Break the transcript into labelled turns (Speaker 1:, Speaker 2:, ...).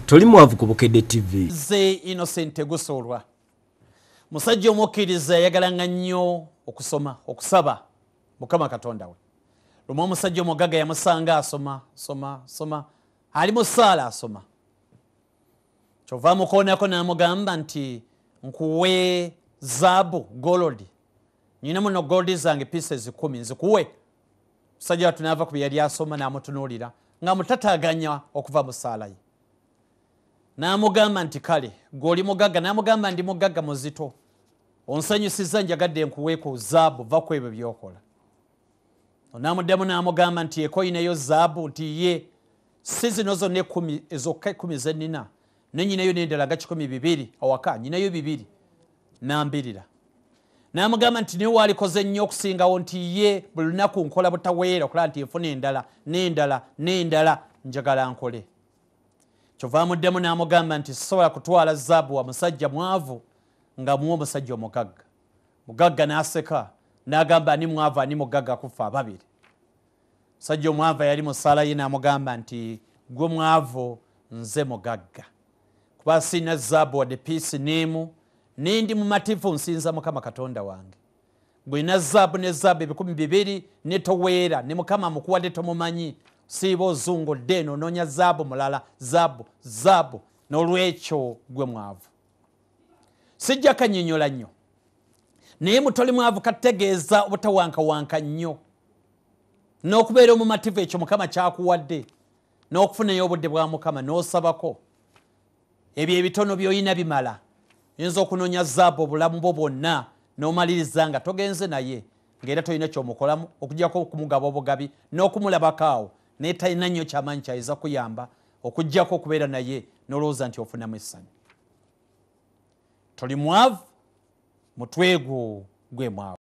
Speaker 1: Toli mwavu ku Bukedde TV.
Speaker 2: Ze Innocent gusolwa. Musajja omukkiriza yagalanga nnyo okusoma, okusaba Mukama Katonda we. Lumu omusajja omugaga yamusanga asoma. Ali mu ssaala asoma. Kyova mukoonako n'amugamba nti nkuwe zaabu gold. Nyina muno gold zange pieces 10 nzikuwe. Musajja tunaava ku byali asoma n'amutunuulira nga mutataganya okuva mu ssaala ye. N'amugamba nti kale goli mugaga, n'amugamba ndi mugaga muzito. Onsanyusiza njagadde nkuweeko zaabu va ku ebyo by'okola. N'amuddamu n'amugamba nti ekoyineyo zaabu nti ye si zino zonna 10 ezokka 10 ze nnina. Ne nyinayo n'endala nga 12 awaka, nyinayo 2 n'ambirira. N'amugamba nti niwe walikoze nnyo okusingawo nti ye buli lunaku nkola butaweera okulaba nti nfuna n'endala njagala nkole. Kyova amuddemu n'amugamba nti sisobola kutwala zaabu wa musajja mwavu nga muwa omusajja omugagga. Mugagga n'aseka n'agamba ani mwavu ani mugagga kufa ababiri. Musajja omwavu yali mu ssaala ye n'amugamba nti gwe mwavu nze mugagga. Kuba sina zaabu wadde piisi n'emu n'indi mu mativu nsinza Mukama Katonda wange. Gwe na zaabu ne zaabu 200 ne toweera ne Mukama mukuwadde tomumanyi. Siiba ozungo ddeno noonya zaabu mulala zaabu n'olwekyo gwe mwavu. Sijja kannyonnyola nnyo naye mutoli mwavu kategeeza obutawankawanka nnyo n'okubeera mu mativu ekyo Mukama kyakuwadde n'okufunayo obudde bwa Mukama n'osabako ebyo ebitono by'olina bimala. Yinza okunoonya zaabu obulamu bwo bwonna n'omaliriza nga togenze naye ng'era tolina ky'omukolamu okuggyako okumugaba obugabi n'okumulabako awo naye talina nnyo ky'amanyi ky'ayinza kuyamba okuggyako okubeera naye n'olowooza nti ofunamu essanyu. Toli mwavu mutwe gwe mwavu.